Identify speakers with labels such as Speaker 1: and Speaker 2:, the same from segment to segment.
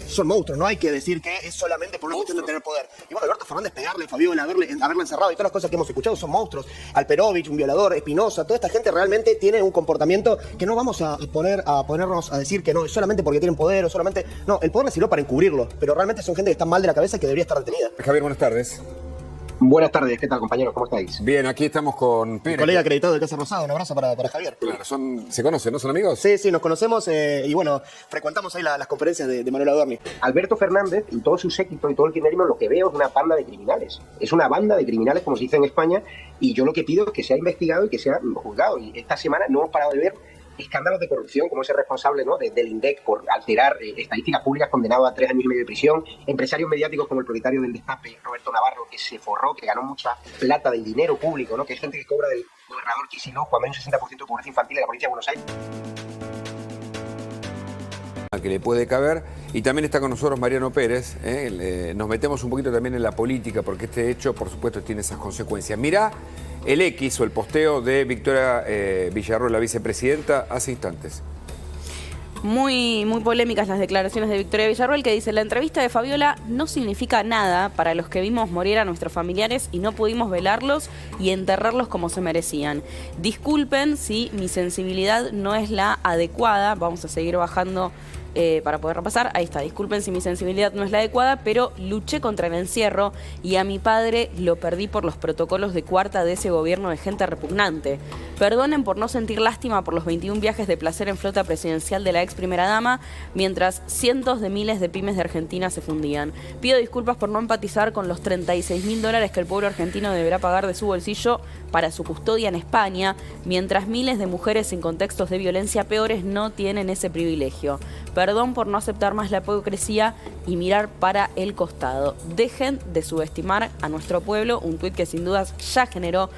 Speaker 1: son monstruos, no hay que decir que es solamente por una cuestión de tener poder. Y bueno, Alberto Fernández pegarle, Fabiola, haberle encerrado y todas las cosas que hemos escuchado son monstruos. Alperovich, un violador, Espinosa, toda esta gente realmente tiene un comportamiento que no vamos a ponernos a decir que no, es solamente porque tienen poder o solamente... No, el poder le sirvió para encubrirlo, pero realmente son gente que está mal de la cabeza y que debería estar detenida.
Speaker 2: Javier, buenas tardes.
Speaker 1: Buenas tardes, ¿qué tal, compañeros? ¿Cómo estáis?
Speaker 2: Bien, aquí estamos con Pérez.
Speaker 1: Colega acreditado de Casa Rosada, un abrazo para Javier.
Speaker 2: Claro, se conocen, ¿no? ¿Son amigos?
Speaker 1: Sí, nos conocemos y bueno, frecuentamos ahí las conferencias de Manuel Adorni.
Speaker 3: Alberto Fernández y todo su séquito y todo el kirchnerismo, lo que veo es una banda de criminales. Es una banda de criminales, como se dice en España, y yo lo que pido es que sea investigado y que sea juzgado. Y esta semana no hemos parado de ver escándalos de corrupción, como ese responsable, ¿no?, del INDEC por alterar estadísticas públicas, condenado a 3 años y medio de prisión, empresarios mediáticos como el propietario del Destape, Roberto Navarro, que se forró, que ganó mucha plata del dinero público, ¿no?, que es gente que cobra del gobernador Kicillof, cuando hay un 60% de pobreza infantil en la provincia de Buenos Aires.
Speaker 2: Que le puede caber. Y también está con nosotros Mariano Pérez. Nos metemos un poquito también en la política, porque este hecho, por supuesto, tiene esas consecuencias. Mirá el X o el posteo de Victoria Villarroel, la vicepresidenta, hace instantes.
Speaker 4: Muy polémicas las declaraciones de Victoria Villarroel, que dice: la entrevista de Fabiola no significa nada para los que vimos morir a nuestros familiares y no pudimos velarlos y enterrarlos como se merecían. Disculpen si mi sensibilidad no es la adecuada. Vamos a seguir bajando para poder repasar. Ahí está: disculpen si mi sensibilidad no es la adecuada, pero luché contra el encierro y a mi padre lo perdí por los protocolos de cuarta de ese gobierno de gente repugnante. Perdonen por no sentir lástima por los 21 viajes de placer en flota presidencial de la ex primera dama, mientras cientos de miles de pymes de Argentina se fundían. Pido disculpas por no empatizar con los $36.000 que el pueblo argentino deberá pagar de su bolsillo para su custodia en España, mientras miles de mujeres en contextos de violencia peores no tienen ese privilegio. Perdón por no aceptar más la hipocresía y mirar para el costado. Dejen de subestimar a nuestro pueblo. Un tuit que sin dudas ya generó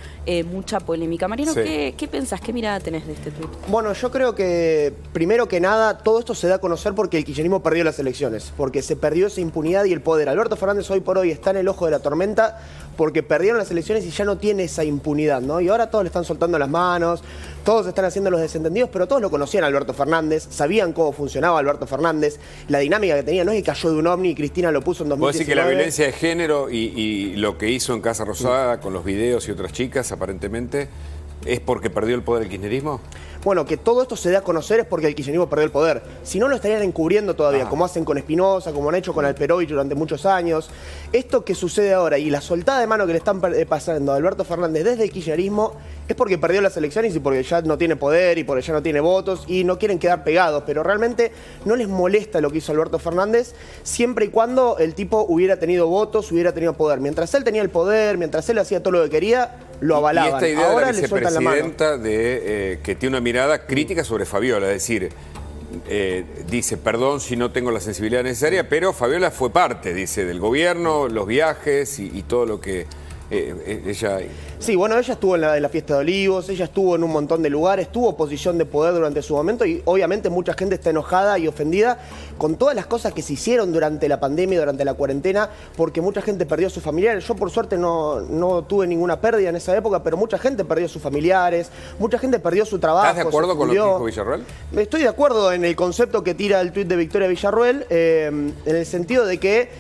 Speaker 4: mucha polémica. Mariano,
Speaker 2: sí.
Speaker 4: ¿Qué pensás? ¿Qué mirada tenés de este tuit?
Speaker 1: Bueno, yo creo que primero que nada todo esto se da a conocer porque el kirchnerismo perdió las elecciones, porque se perdió esa impunidad y el poder. Alberto Fernández hoy por hoy está en el ojo de la tormenta porque perdieron las elecciones y ya no tiene esa impunidad, ¿no? Y ahora todos le están soltando las manos, todos están haciendo los desentendidos, pero todos lo conocían a Alberto Fernández, sabían cómo funcionaba Alberto Fernández, la dinámica que tenía, no es que cayó de un ovni y Cristina lo puso en 2019.
Speaker 2: ¿Vos decís que la violencia de género y lo que hizo en Casa Rosada con los videos y otras chicas, aparentemente, es porque perdió el poder el kirchnerismo?
Speaker 1: Bueno, que todo esto se dé a conocer es porque el kirchnerismo perdió el poder. Si no, lo estarían encubriendo todavía, como hacen con Espinosa, como han hecho con Alperovich durante muchos años. Esto que sucede ahora y la soltada de mano que le están pasando a Alberto Fernández desde el kirchnerismo es porque perdió las elecciones y porque ya no tiene poder y porque ya no tiene votos y no quieren quedar pegados. Pero realmente no les molesta lo que hizo Alberto Fernández siempre y cuando el tipo hubiera tenido votos, hubiera tenido poder. Mientras él tenía el poder, mientras él hacía todo lo que quería, lo avalaban.
Speaker 2: Y esta idea
Speaker 1: ahora
Speaker 2: de la
Speaker 1: le sueltan la mano.
Speaker 2: vicepresidenta que tiene una mirada crítica sobre Fabiola, es decir, dice, perdón si no tengo la sensibilidad necesaria, pero Fabiola fue parte, dice, del gobierno, los viajes y todo lo que ella...
Speaker 1: Sí, bueno, ella estuvo en la fiesta de Olivos, ella estuvo en un montón de lugares, tuvo posición de poder durante su momento y obviamente mucha gente está enojada y ofendida con todas las cosas que se hicieron durante la pandemia, durante la cuarentena, porque mucha gente perdió a sus familiares. Yo por suerte no tuve ninguna pérdida en esa época, pero mucha gente perdió a sus familiares, mucha gente perdió su trabajo.
Speaker 2: ¿Estás de acuerdo con lo que dijo Villarroel?
Speaker 1: Estoy de acuerdo en el concepto que tira el tuit de Victoria Villarroel, en el sentido de que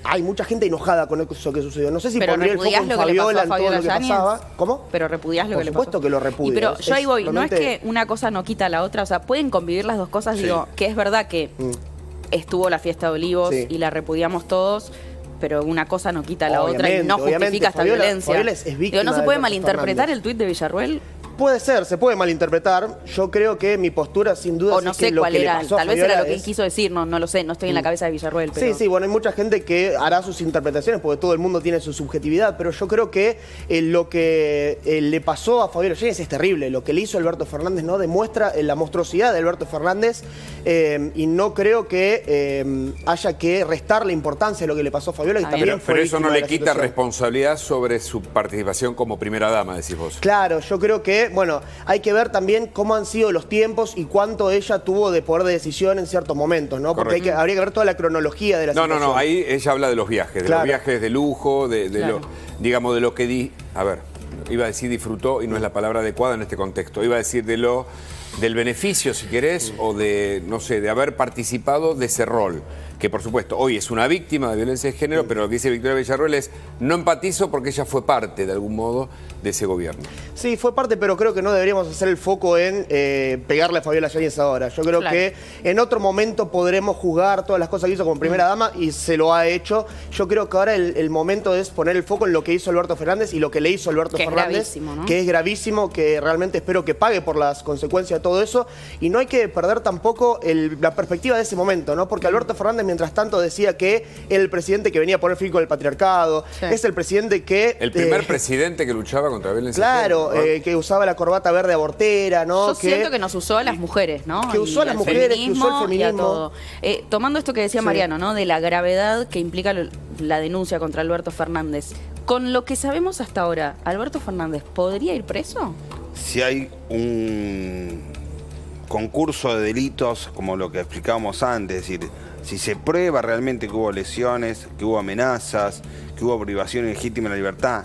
Speaker 1: hay mucha gente enojada con eso que sucedió. No sé si pondría el foco en Fabiola, en todo lo que pasaba. ¿Cómo?
Speaker 4: Pero repudiás lo que le pasó.
Speaker 1: Por supuesto que lo repudio.
Speaker 4: Pero yo ahí voy, no es que una cosa no quita a la otra, o sea, pueden convivir las dos cosas,
Speaker 2: sí.
Speaker 4: Digo, que es verdad que estuvo la fiesta de Olivos
Speaker 1: sí.
Speaker 4: y la repudiamos todos, pero una cosa no quita a la otra y
Speaker 1: Obviamente,
Speaker 4: no justifica esta
Speaker 1: Fabiola
Speaker 4: violencia.
Speaker 1: es víctima
Speaker 4: ¿No se
Speaker 1: de
Speaker 4: puede
Speaker 1: Alberto
Speaker 4: malinterpretar
Speaker 1: Fernández.
Speaker 4: el tuit de Villarroel?
Speaker 1: Puede ser, se puede malinterpretar. Yo creo que mi postura sin duda
Speaker 4: O
Speaker 1: es
Speaker 4: no
Speaker 1: que
Speaker 4: sé
Speaker 1: lo
Speaker 4: cuál
Speaker 1: que le
Speaker 4: era,
Speaker 1: pasó a
Speaker 4: tal vez
Speaker 1: Fabiola
Speaker 4: era lo que él
Speaker 1: es...
Speaker 4: quiso decir, no lo sé, no estoy en la cabeza de Villarroel. Pero...
Speaker 1: Sí, bueno, hay mucha gente que hará sus interpretaciones porque todo el mundo tiene su subjetividad, pero yo creo que lo que le pasó a Fabiola Yáñez es terrible. Lo que le hizo Alberto Fernández no demuestra la monstruosidad de Alberto Fernández y no creo que haya que restarle importancia a lo que le pasó a Fabiola. Y también fue
Speaker 2: pero eso no
Speaker 1: víctima de
Speaker 2: le
Speaker 1: la
Speaker 2: quita
Speaker 1: situación.
Speaker 2: responsabilidad sobre su participación como primera dama, decís vos.
Speaker 1: Claro, yo creo que, bueno, hay que ver también cómo han sido los tiempos y cuánto ella tuvo de poder de decisión en ciertos momentos, ¿no? Porque habría que ver toda la cronología de la situación.
Speaker 2: No, ahí ella habla de los viajes, de los viajes de lujo,
Speaker 4: Claro.
Speaker 2: digamos, de lo que a ver, iba a decir disfrutó y no es la palabra adecuada en este contexto, iba a decir de lo del beneficio, si querés, o de, no sé, de haber participado de ese rol. Que por supuesto hoy es una víctima de violencia de género, pero lo que dice Victoria Villarroel es no empatizo porque ella fue parte de algún modo de ese gobierno.
Speaker 1: Sí, fue parte, pero creo que no deberíamos hacer el foco en pegarle a Fabiola Yáñez ahora. Yo creo que en otro momento podremos juzgar todas las cosas que hizo como primera dama y se lo ha hecho. Yo creo que ahora el momento es poner el foco en lo que hizo Alberto Fernández y lo que le hizo Alberto Fernández,
Speaker 4: gravísimo, ¿no?
Speaker 1: Que es gravísimo, que realmente espero que pague por las consecuencias de todo eso. Y no hay que perder tampoco la perspectiva de ese momento, ¿no? Porque Alberto Fernández, mientras tanto, decía que era el presidente que venía a poner fin con el patriarcado, es el presidente que...
Speaker 2: El primer presidente que luchaba contra la violencia.
Speaker 1: Claro, que usaba la corbata verde abortera, ¿no?
Speaker 4: Yo siento que nos usó a las mujeres, ¿no?
Speaker 1: Que usó a las mujeres, que usó el feminismo.
Speaker 4: Tomando esto que decía Mariano, ¿no? De la gravedad que implica la denuncia contra Alberto Fernández. Con lo que sabemos hasta ahora, ¿Alberto Fernández podría ir preso?
Speaker 5: Si hay un concurso de delitos, como lo que explicábamos antes, es decir, si se prueba realmente que hubo lesiones, que hubo amenazas, que hubo privación ilegítima de la libertad,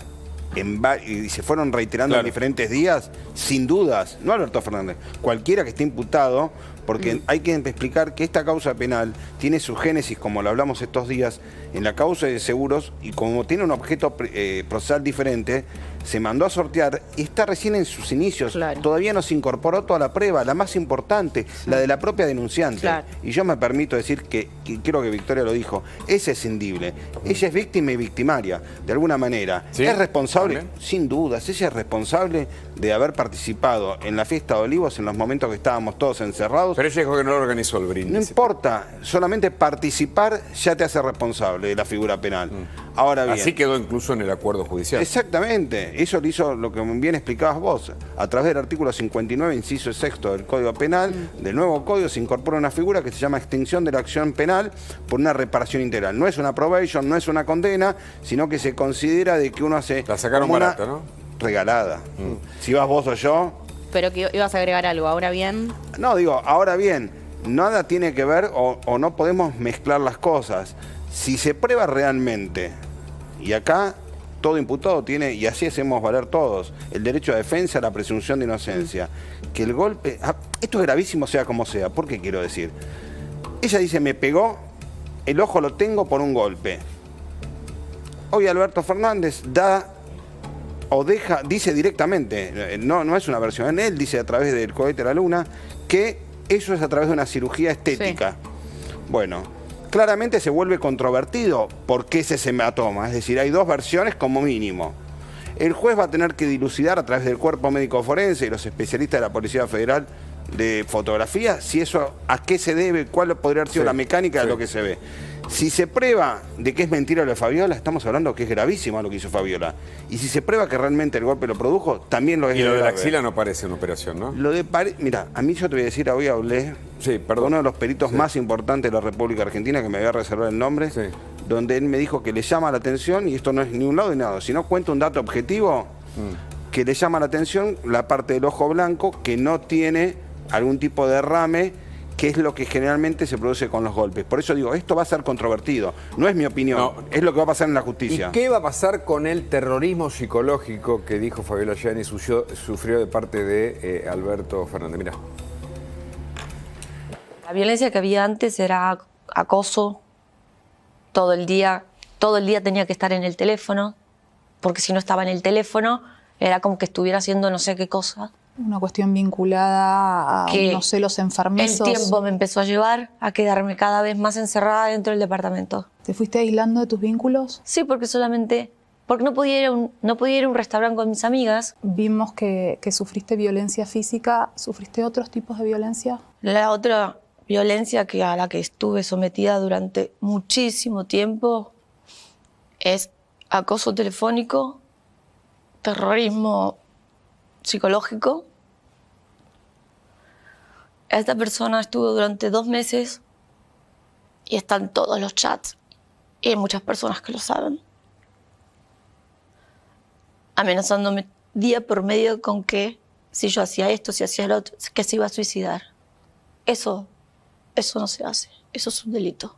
Speaker 5: y se fueron reiterando en diferentes días, sin dudas, no Alberto Fernández, cualquiera que esté imputado, porque hay que explicar que esta causa penal tiene su génesis, como lo hablamos estos días, en la causa de seguros, y como tiene un objeto procesal diferente, se mandó a sortear y está recién en sus inicios. Todavía no se incorporó toda la prueba, la más importante, la de la propia denunciante. Y yo me permito decir que creo que Victoria lo dijo, es escindible. Ella es víctima y victimaria, de alguna manera. ¿Es responsable? Sin dudas, ella es responsable de haber participado en la fiesta de Olivos en los momentos que estábamos todos encerrados.
Speaker 2: Pero ella dijo que no lo organizó el brindis.
Speaker 5: No importa, solamente participar ya te hace responsable de la figura penal. Ahora bien,
Speaker 2: así quedó incluso en el acuerdo judicial.
Speaker 5: Exactamente, eso lo hizo lo que bien explicabas vos. A través del artículo 59, inciso 6 del Código Penal, del nuevo código, se incorpora una figura que se llama extinción de la acción penal por una reparación integral. No es una probation, no es una condena, sino que se considera de que uno hace...
Speaker 2: La sacaron barata, ¿no?
Speaker 5: Regalada. Si vas vos o yo...
Speaker 4: Pero que ibas a agregar algo, ahora bien...
Speaker 5: No, digo, ahora bien, nada tiene que ver o no podemos mezclar las cosas. Si se prueba realmente, y acá todo imputado tiene, y así hacemos valer todos, el derecho a defensa, la presunción de inocencia, que el golpe... esto es gravísimo sea como sea, ¿por qué quiero decir? Ella dice, me pegó, el ojo lo tengo por un golpe. Hoy Alberto Fernández dice directamente, no es una versión, él dice a través del cohete a la luna, que eso es a través de una cirugía estética. Bueno, claramente se vuelve controvertido por qué ese hematoma, es decir, hay dos versiones como mínimo. El juez va a tener que dilucidar a través del cuerpo médico forense y los especialistas de la Policía Federal de fotografía, si eso a qué se debe, cuál podría haber sido la mecánica de lo que se ve. Si se prueba de que es mentira lo de Fabiola, estamos hablando que es gravísimo lo que hizo Fabiola. Y si se prueba que realmente el golpe lo produjo, también lo es.
Speaker 2: Y lo de la axila no parece una operación, ¿no?
Speaker 5: Mira, a mí yo te voy a decir, hoy hablé con uno de los peritos más importantes de la República Argentina, que me voy a reservar el nombre, donde él me dijo que le llama la atención, y esto no es ni un lado ni nada, sino cuenta un dato objetivo, que le llama la atención la parte del ojo blanco que no tiene algún tipo de derrame, que es lo que generalmente se produce con los golpes. Por eso digo, esto va a ser controvertido. No es mi opinión, es lo que va a pasar en la justicia.
Speaker 2: ¿Y qué va a pasar con el terrorismo psicológico que dijo Fabiola Yáñez sufrió de parte de Alberto Fernández? Mirá.
Speaker 6: La violencia que había antes era acoso. Todo el día tenía que estar en el teléfono, porque si no estaba en el teléfono era como que estuviera haciendo no sé qué cosa.
Speaker 7: Una cuestión vinculada a unos celos enfermizos.
Speaker 6: El tiempo me empezó a llevar a quedarme cada vez más encerrada dentro del departamento.
Speaker 7: ¿Te fuiste aislando de tus vínculos?
Speaker 6: Sí, porque no podía ir a un restaurante con mis amigas.
Speaker 7: Vimos que sufriste violencia física. ¿Sufriste otros tipos de violencia?
Speaker 6: La otra violencia a la que estuve sometida durante muchísimo tiempo es acoso telefónico, terrorismo psicológico. Esta persona estuvo durante 2 meses y están todos los chats y hay muchas personas que lo saben, amenazándome día por medio con que si yo hacía esto, si hacía lo otro, que se iba a suicidar. Eso no se hace, eso es un delito.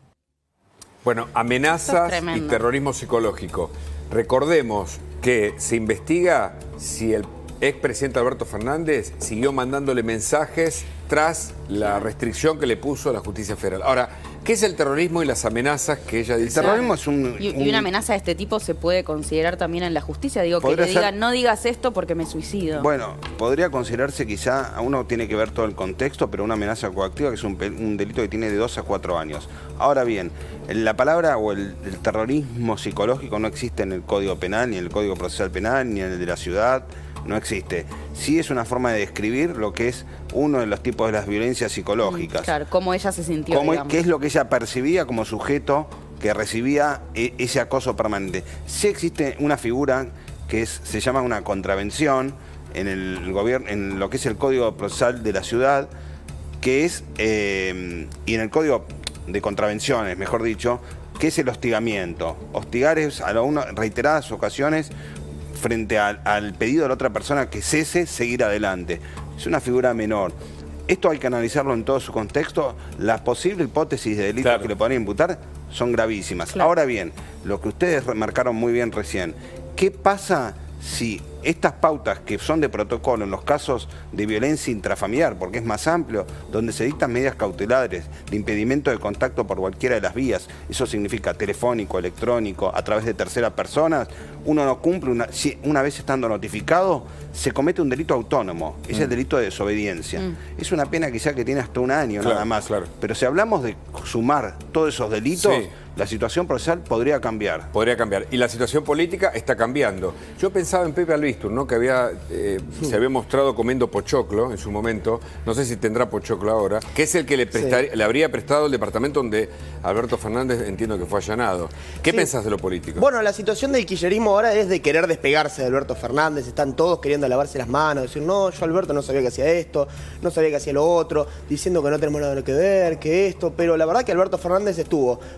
Speaker 2: Bueno, amenazas y terrorismo psicológico. Recordemos que se investiga si el expresidente Alberto Fernández siguió mandándole mensajes tras la restricción que le puso la justicia federal. Ahora, ¿qué es el terrorismo y las amenazas que ella dice?
Speaker 5: El terrorismo es
Speaker 4: Y una amenaza de este tipo se puede considerar también en la justicia. Digo, que le digan, no digas esto porque me suicido.
Speaker 5: Bueno, podría considerarse quizá, a uno tiene que ver todo el contexto, pero una amenaza coactiva que es un delito que tiene de 2 a 4 años. Ahora bien, la palabra o el terrorismo psicológico no existe en el Código Penal, ni en el Código Procesal Penal, ni en el de la ciudad. No existe. Sí es una forma de describir lo que es uno de los tipos de las violencias psicológicas.
Speaker 4: Claro, cómo ella se sintió,
Speaker 5: ¿Qué es lo que ella percibía como sujeto que recibía ese acoso permanente? Sí existe una figura que se llama una contravención en el gobierno, en lo que es el Código Procesal de la Ciudad, que es, y en el Código de Contravenciones, mejor dicho, que es el hostigamiento. Hostigar es a reiteradas ocasiones frente al pedido de la otra persona que cese, seguir adelante. Es una figura menor. Esto hay que analizarlo en todo su contexto. Las posibles hipótesis de delitos que le podrían imputar son gravísimas.
Speaker 4: Claro.
Speaker 5: Ahora bien, lo que ustedes remarcaron muy bien recién, ¿qué pasa si estas pautas que son de protocolo en los casos de violencia intrafamiliar, porque es más amplio, donde se dictan medidas cautelares de impedimento de contacto por cualquiera de las vías, eso significa telefónico, electrónico, a través de terceras personas, uno no cumple, una vez estando notificado, se comete un delito autónomo, es el delito de desobediencia. Es una pena quizá que tiene hasta 1 año nada más, pero si hablamos de sumar todos esos delitos, la situación procesal podría cambiar.
Speaker 2: Podría cambiar. Y la situación política está cambiando. Yo pensaba en Pepe Albistur, ¿no? Que se había mostrado comiendo pochoclo en su momento. No sé si tendrá pochoclo ahora. Que es el que le habría prestado el departamento donde Alberto Fernández entiendo que fue allanado. ¿Qué pensás de lo político?
Speaker 1: Bueno, la situación del kirchnerismo ahora es de querer despegarse de Alberto Fernández. Están todos queriendo lavarse las manos. Decir, no, yo Alberto no sabía que hacía esto, no sabía que hacía lo otro. Diciendo que no tenemos nada que ver, que esto. Pero la verdad que Alberto Fernández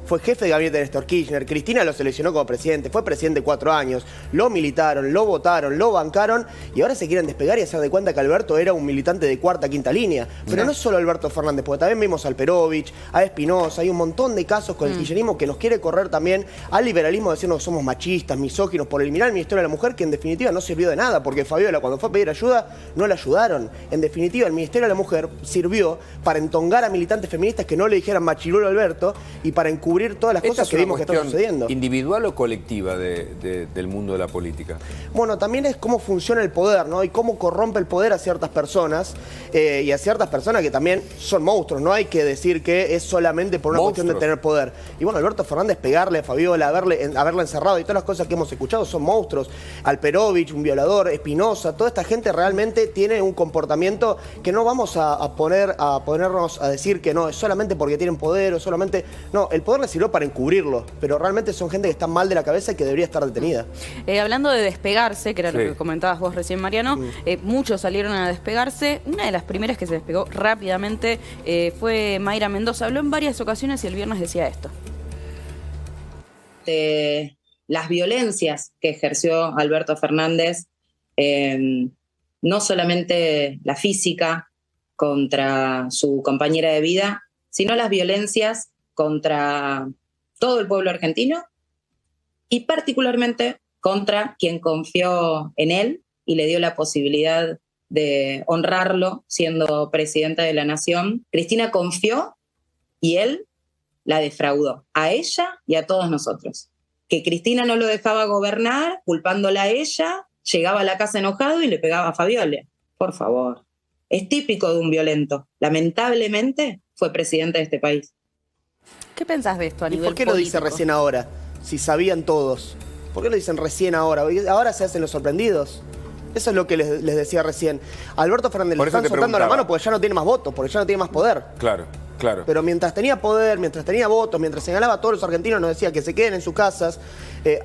Speaker 1: fue jefe de gabinete de Néstor Kirchner, Cristina lo seleccionó como presidente, fue presidente 4 años, lo militaron, lo votaron, lo bancaron y ahora se quieren despegar y hacer de cuenta que Alberto era un militante de 4ª, 5ª línea. Pero no es solo Alberto Fernández, porque también vimos al Perovich, a Espinosa, hay un montón de casos con el kirchnerismo que nos quiere correr también al liberalismo, decirnos que somos machistas, misóginos, por eliminar el Ministerio de la Mujer, que en definitiva no sirvió de nada, porque Fabiola cuando fue a pedir ayuda no la ayudaron. En definitiva, el Ministerio de la Mujer sirvió para entongar a militantes feministas que no le dijeran machirulo a Alberto y para encubrir todas las cosas que vimos que están sucediendo.
Speaker 2: ¿Individual o colectiva del mundo de la política?
Speaker 1: Bueno, también es cómo funciona el poder, ¿no? Y cómo corrompe el poder a ciertas personas y a ciertas personas que también son monstruos. No hay que decir que es solamente por una cuestión de tener poder. Y bueno, Alberto Fernández pegarle a Fabiola, haberla encerrado y todas las cosas que hemos escuchado son monstruos. Al Perovich, un violador, Espinosa, toda esta gente realmente tiene un comportamiento que no vamos a ponernos a decir que no, es solamente porque tienen poder o solamente... No, el poder le sirvió para encubrirlo, pero realmente son gente que está mal de la cabeza y que debería estar detenida.
Speaker 4: Hablando de despegarse, que era lo que comentabas vos recién, Mariano, muchos salieron a despegarse. Una de las primeras que se despegó rápidamente fue Mayra Mendoza. Habló en varias ocasiones y el viernes decía esto.
Speaker 8: Las violencias que ejerció Alberto Fernández, no solamente la física contra su compañera de vida, sino las violencias contra todo el pueblo argentino y particularmente contra quien confió en él y le dio la posibilidad de honrarlo siendo presidenta de la nación. Cristina confió y él la defraudó, a ella y a todos nosotros. Que Cristina no lo dejaba gobernar, culpándola a ella, llegaba a la casa enojado y le pegaba a Fabiola. Por favor. Es típico de un violento. Lamentablemente fue presidente de este país.
Speaker 4: ¿Qué pensás de esto a nivel
Speaker 1: político? ¿Y por qué lo dice recién ahora? Si sabían todos. ¿Por qué lo dicen recién ahora? Ahora se hacen los sorprendidos. Eso es lo que les decía recién. A Alberto Fernández le están soltando la mano porque ya no tiene más votos, porque ya no tiene más poder.
Speaker 2: Claro, claro.
Speaker 1: Pero mientras tenía poder, mientras tenía votos, mientras señalaba a todos los argentinos, nos decía que se queden en sus casas,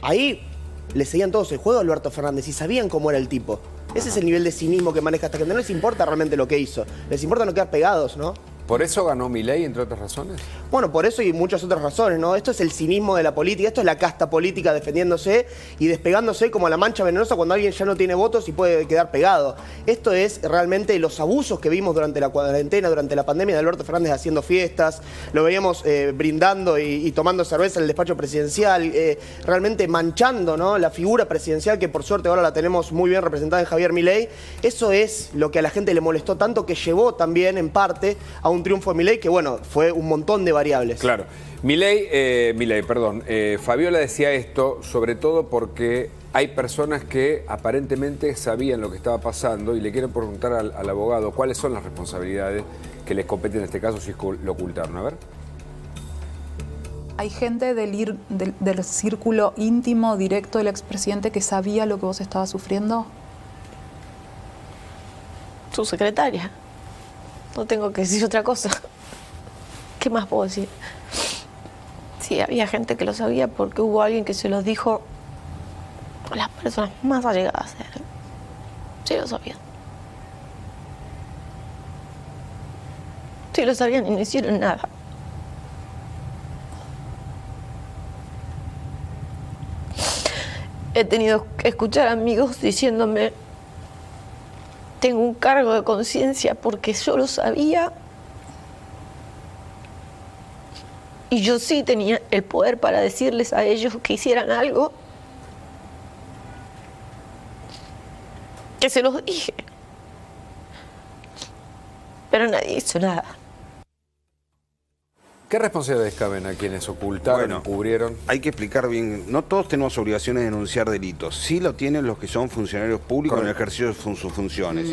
Speaker 1: ahí le seguían todos el juego a Alberto Fernández y sabían cómo era el tipo. Ese es el nivel de cinismo que maneja esta gente. No les importa realmente lo que hizo. Les importa no quedar pegados, ¿no?
Speaker 2: ¿Por eso ganó Milei, entre otras razones?
Speaker 1: Bueno, por eso y muchas otras razones, ¿no? Esto es el cinismo de la política, esto es la casta política defendiéndose y despegándose como la mancha venenosa cuando alguien ya no tiene votos y puede quedar pegado. Esto es realmente los abusos que vimos durante la cuarentena, durante la pandemia, de Alberto Fernández haciendo fiestas, lo veíamos brindando y tomando cerveza en el despacho presidencial, realmente manchando, ¿no?, la figura presidencial que por suerte ahora la tenemos muy bien representada en Javier Milei. Eso es lo que a la gente le molestó tanto, que llevó también en parte a un triunfo de Milei, que bueno, fue un montón de variables.
Speaker 2: Claro. Fabiola decía esto sobre todo porque hay personas que aparentemente sabían lo que estaba pasando y le quieren preguntar al abogado cuáles son las responsabilidades que les competen en este caso si lo ocultaron. A ver.
Speaker 7: ¿Hay gente del círculo íntimo, directo del expresidente que sabía lo que vos estabas sufriendo?
Speaker 6: Su secretaria. No tengo que decir otra cosa. ¿Qué más puedo decir? Sí, había gente que lo sabía porque hubo alguien que se los dijo a las personas más allegadas a él. Sí lo sabían. Sí lo sabían y no hicieron nada. He tenido que escuchar amigos diciéndome: tengo un cargo de conciencia porque yo lo sabía y yo sí tenía el poder para decirles a ellos que hicieran algo, que se los dije, pero nadie hizo nada.
Speaker 2: ¿Qué responsabilidades caben a quienes ocultaron, encubrieron?
Speaker 5: Hay que explicar bien, no todos tenemos obligaciones de denunciar delitos. Sí lo tienen los que son funcionarios públicos en el ejercicio de sus funciones.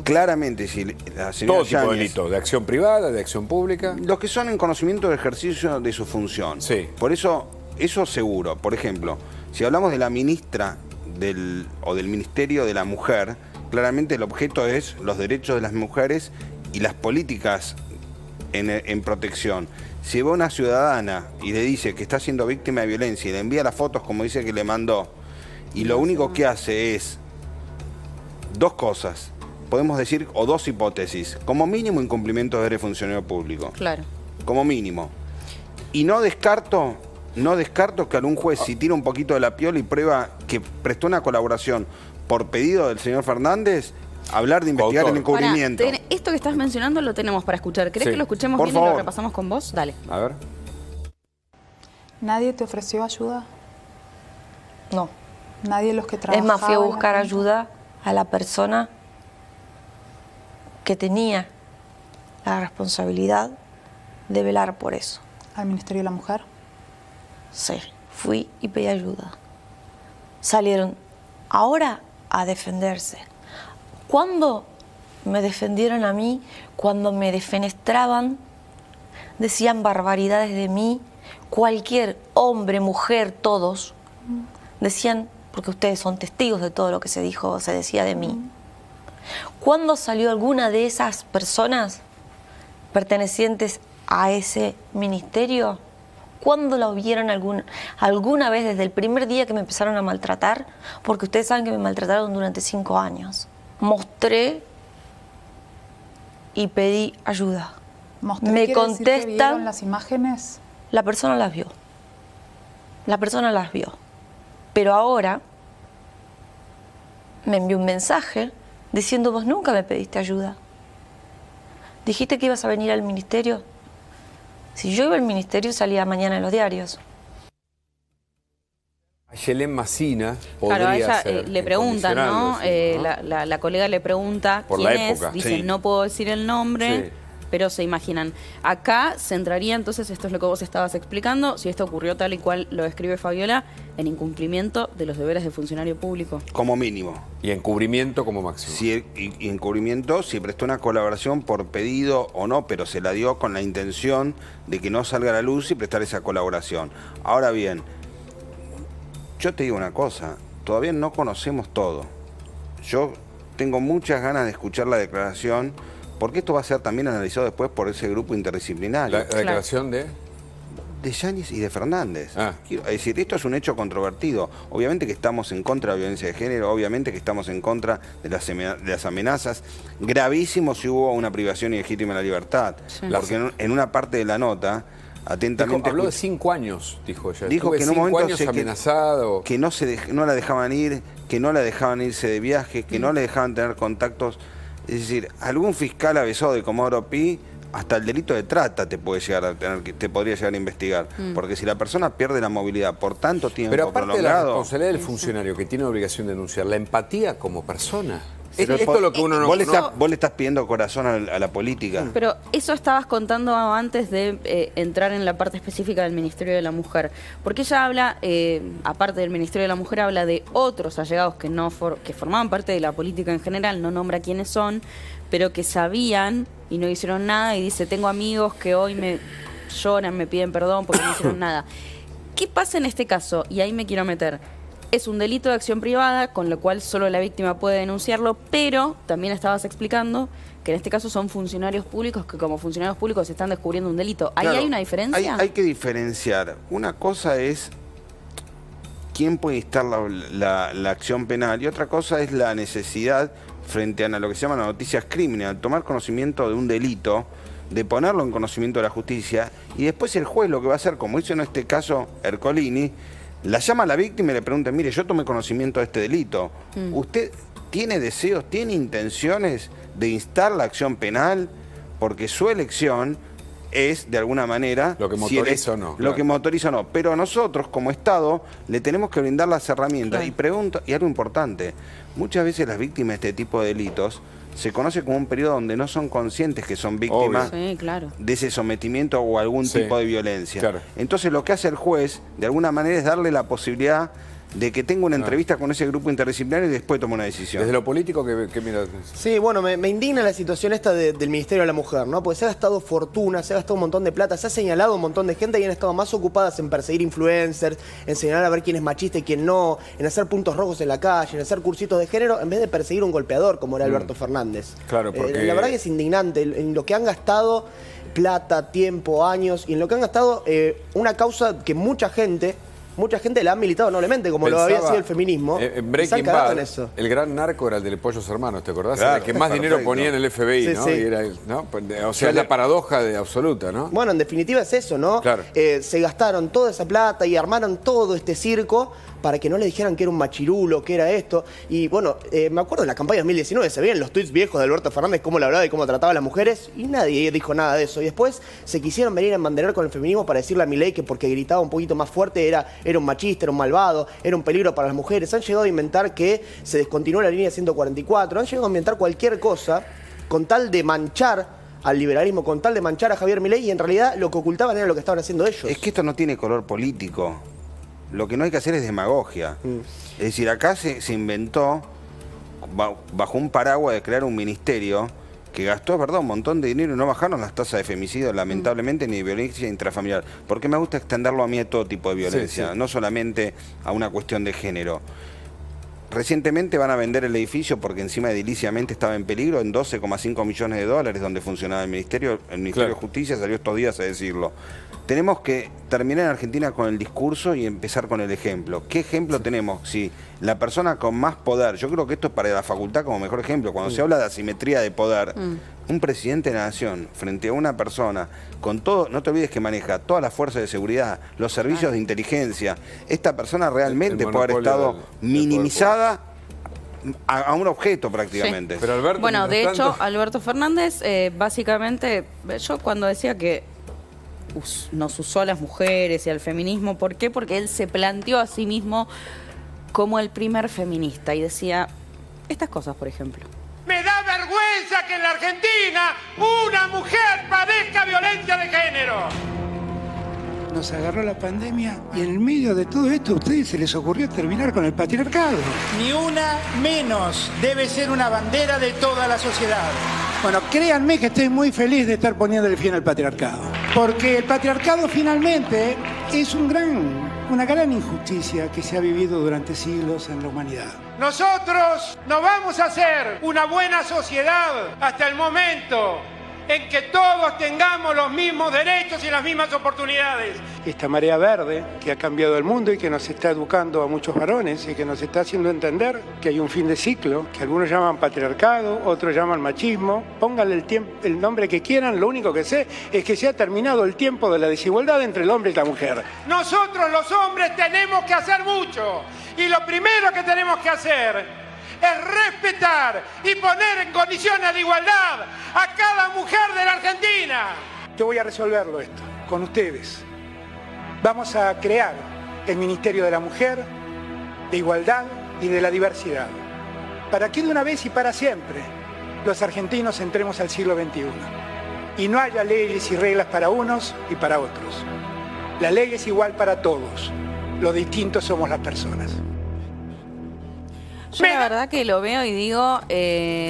Speaker 5: Claramente, si la señora
Speaker 2: todo tipo de delitos, de acción privada, de acción pública.
Speaker 5: Los que son en conocimiento del ejercicio de su función.
Speaker 2: Sí.
Speaker 5: Por eso seguro. Por ejemplo, si hablamos de la ministra o del Ministerio de la Mujer, claramente el objeto es los derechos de las mujeres y las políticas en protección. Si va una ciudadana y le dice que está siendo víctima de violencia y le envía las fotos como dice que le mandó, y lo único que hace es dos cosas, podemos decir, o dos hipótesis: como mínimo incumplimiento de deber de funcionario público.
Speaker 4: Claro.
Speaker 5: Como mínimo. Y no descarto que algún juez, si tira un poquito de la piola y prueba que prestó una colaboración por pedido del señor Fernández, hablar de investigar el encubrimiento.
Speaker 4: Esto que estás mencionando lo tenemos para escuchar. ¿Querés que lo escuchemos
Speaker 5: por
Speaker 4: bien
Speaker 5: favor.
Speaker 4: y lo repasamos con vos? Dale.
Speaker 2: A ver.
Speaker 7: ¿Nadie te ofreció ayuda?
Speaker 6: No.
Speaker 7: ¿Nadie de los que
Speaker 6: Es
Speaker 7: trabajaban?
Speaker 6: más, fui a buscar ayuda a la persona que tenía la responsabilidad de velar por eso.
Speaker 7: ¿Al Ministerio de la Mujer?
Speaker 6: Sí, fui y pedí ayuda. Salieron ahora a defenderse. Cuando me defendieron a mí, cuando me defenestraban, decían barbaridades de mí, cualquier hombre, mujer, todos, decían, porque ustedes son testigos de todo lo que se dijo, se decía de mí. ¿Cuándo salió alguna de esas personas pertenecientes a ese ministerio? ¿Cuándo lo vieron alguna vez desde el primer día que me empezaron a maltratar? Porque ustedes saben que me maltrataron durante 5 años. Mostré y pedí ayuda. Me contestan.
Speaker 7: ¿Vieron las imágenes?
Speaker 6: La persona las vio. La persona las vio. Pero ahora me envió un mensaje diciendo: vos nunca me pediste ayuda. Dijiste que ibas a venir al ministerio. Si yo iba al ministerio, salía mañana en los diarios.
Speaker 2: Yelén Massina podría
Speaker 4: Claro, a ella
Speaker 2: ser
Speaker 4: le preguntan, ¿no?
Speaker 2: incondicional,
Speaker 4: La colega le pregunta
Speaker 2: Por
Speaker 4: quién
Speaker 2: la
Speaker 4: es,
Speaker 2: época.
Speaker 4: dice
Speaker 5: Sí.
Speaker 4: no puedo decir el nombre,
Speaker 2: Sí.
Speaker 4: pero se imaginan. Acá se entraría entonces, esto es lo que vos estabas explicando, si esto ocurrió tal y cual lo describe Fabiola, en incumplimiento de los deberes de funcionario público.
Speaker 5: Como mínimo.
Speaker 2: Y encubrimiento como máximo.
Speaker 5: Y encubrimiento, si prestó una colaboración por pedido o no, pero se la dio con la intención de que no salga a la luz y prestar esa colaboración. Ahora bien, yo te digo una cosa, todavía no conocemos todo. Yo tengo muchas ganas de escuchar la declaración, porque esto va a ser también analizado después por ese grupo interdisciplinario.
Speaker 2: La declaración de...
Speaker 5: de Yáñez y de Fernández. Es decir, esto es un hecho controvertido. Obviamente que estamos en contra de la violencia de género, obviamente que estamos en contra de las amenazas. Gravísimo si hubo una privación ilegítima de la libertad. Sí. Porque en una parte de la nota, atentamente...
Speaker 2: Habló de 5 años, dijo ella.
Speaker 5: Dijo que en un momento
Speaker 2: amenazado.
Speaker 5: Que no la dejaban ir, que no la dejaban irse de viaje, que no le dejaban tener contactos. Es decir, algún fiscal avesado de Comodoro Pi, hasta el delito de trata te podría llegar a investigar. Porque si la persona pierde la movilidad por tanto tiempo
Speaker 2: pero aparte
Speaker 5: prolongado...
Speaker 2: de la responsabilidad del funcionario que tiene obligación de denunciar, la empatía como persona. Esto es lo que uno no...
Speaker 5: Vos le estás pidiendo corazón a la política.
Speaker 4: Pero eso estabas contando antes de entrar en la parte específica del Ministerio de la Mujer. Porque ella habla, aparte del Ministerio de la Mujer, habla de otros allegados que formaban parte de la política en general, no nombra quiénes son, pero que sabían y no hicieron nada, y dice, tengo amigos que hoy me lloran, me piden perdón porque no hicieron nada. ¿Qué pasa en este caso? Y ahí me quiero meter. Es un delito de acción privada, con lo cual solo la víctima puede denunciarlo, pero también estabas explicando que en este caso son funcionarios públicos que como funcionarios públicos están descubriendo un delito. ¿Ahí hay una diferencia?
Speaker 5: Hay que diferenciar. Una cosa es quién puede instar la acción penal y otra cosa es la necesidad frente a lo que se llama noticias crímenes, al tomar conocimiento de un delito, de ponerlo en conocimiento de la justicia y después el juez lo que va a hacer, como hizo en este caso Ercolini, la llama a la víctima y le pregunta, mire, yo tomé conocimiento de este delito. ¿Usted tiene deseos, tiene intenciones de instar la acción penal? Porque su elección es, de alguna manera...
Speaker 2: Lo que motoriza o no.
Speaker 5: Lo que motoriza o no. Pero nosotros, como Estado, le tenemos que brindar las herramientas. Claro. Y algo importante, muchas veces las víctimas de este tipo de delitos se conoce como un periodo donde no son conscientes que son víctimas de ese sometimiento o algún tipo de violencia. Claro. Entonces lo que hace el juez, de alguna manera, es darle la posibilidad de que tenga una entrevista con ese grupo interdisciplinario y después toma una decisión.
Speaker 2: Desde lo político, ¿qué miras?
Speaker 1: Sí, bueno, me indigna la situación esta del Ministerio de la Mujer, ¿no? Porque se ha gastado fortuna, se ha gastado un montón de plata, se ha señalado un montón de gente y han estado más ocupadas en perseguir influencers, en señalar a ver quién es machista y quién no, en hacer puntos rojos en la calle, en hacer cursitos de género, en vez de perseguir un golpeador como era Alberto Fernández.
Speaker 2: Claro, porque...
Speaker 1: la verdad que es indignante en lo que han gastado plata, tiempo, años, y en lo que han gastado una causa que mucha gente la ha militado noblemente, como lo había sido el feminismo.
Speaker 2: En Breaking Bad, el gran narco era el de Pollos Hermanos, ¿te acordás? Claro, el que más dinero ponía en el FBI, ¿no? Sí. Y era, ¿no? O sea, es la paradoja absoluta, ¿no?
Speaker 1: Bueno, en definitiva es eso, ¿no?
Speaker 2: Claro.
Speaker 1: Se gastaron toda esa plata y armaron todo este circo para que no le dijeran que era un machirulo, que era esto. Y bueno, me acuerdo en la campaña 2019, se veían los tweets viejos de Alberto Fernández, cómo le hablaba y cómo trataba a las mujeres, y nadie dijo nada de eso. Y después se quisieron venir a embanderar con el feminismo para decirle a Milei que porque gritaba un poquito más fuerte era un machista, era un malvado, era un peligro para las mujeres. Han llegado a inventar que se descontinuó la línea 144, han llegado a inventar cualquier cosa con tal de manchar al liberalismo, con tal de manchar a Javier Milei, y en realidad lo que ocultaban era lo que estaban haciendo ellos.
Speaker 5: Es que esto no tiene color político. Lo que no hay que hacer es demagogia. Es decir, acá se inventó, bajo un paraguas de crear un ministerio que gastó, un montón de dinero y no bajaron las tasas de femicidio, lamentablemente, ni de violencia intrafamiliar. Porque me gusta extenderlo a mí a todo tipo de violencia, no solamente a una cuestión de género. Recientemente van a vender el edificio porque encima ediliciamente estaba en peligro en 12,5 millones de dólares donde funcionaba el Ministerio de Justicia salió estos días a decirlo. Tenemos que terminar en Argentina con el discurso y empezar con el ejemplo. ¿Qué ejemplo tenemos? Si la persona con más poder, yo creo que esto es para la facultad como mejor ejemplo, cuando se habla de asimetría de poder, un presidente de la nación frente a una persona con todo, no te olvides que maneja todas las fuerzas de seguridad, los servicios de inteligencia, esta persona realmente puede haber estado minimizada a un objeto prácticamente.
Speaker 4: Sí. Pero Alberto, bueno, de hecho, Alberto Fernández, básicamente, yo cuando decía que nos usó a las mujeres y al feminismo, ¿por qué? Porque él se planteó a sí mismo como el primer feminista y decía estas cosas, por ejemplo.
Speaker 9: Me da vergüenza que en la Argentina una mujer padezca violencia de género.
Speaker 10: Nos agarró la pandemia y en el medio de todo esto a ustedes se les ocurrió terminar con el patriarcado.
Speaker 11: Ni una menos debe ser una bandera de toda la sociedad.
Speaker 10: Bueno, créanme que estoy muy feliz de estar poniendo el fin al patriarcado. Porque el patriarcado finalmente es una gran injusticia que se ha vivido durante siglos en la humanidad.
Speaker 9: Nosotros no vamos a ser una buena sociedad hasta el momento en que todos tengamos los mismos derechos y las mismas oportunidades.
Speaker 10: Esta marea verde que ha cambiado el mundo y que nos está educando a muchos varones y que nos está haciendo entender que hay un fin de ciclo, que algunos llaman patriarcado, otros llaman machismo. Pónganle el nombre que quieran, lo único que sé es que se ha terminado el tiempo de la desigualdad entre el hombre y la mujer.
Speaker 9: Nosotros los hombres tenemos que hacer mucho y lo primero que tenemos que hacer es respetar y poner en condiciones de igualdad a cada mujer de la Argentina.
Speaker 10: Yo voy a resolverlo esto con ustedes. Vamos a crear el Ministerio de la Mujer, de Igualdad y de la Diversidad, para que de una vez y para siempre los argentinos entremos al siglo XXI y no haya leyes y reglas para unos y para otros. La ley es igual para todos, lo distinto somos las personas.
Speaker 4: Yo la verdad que lo veo y digo,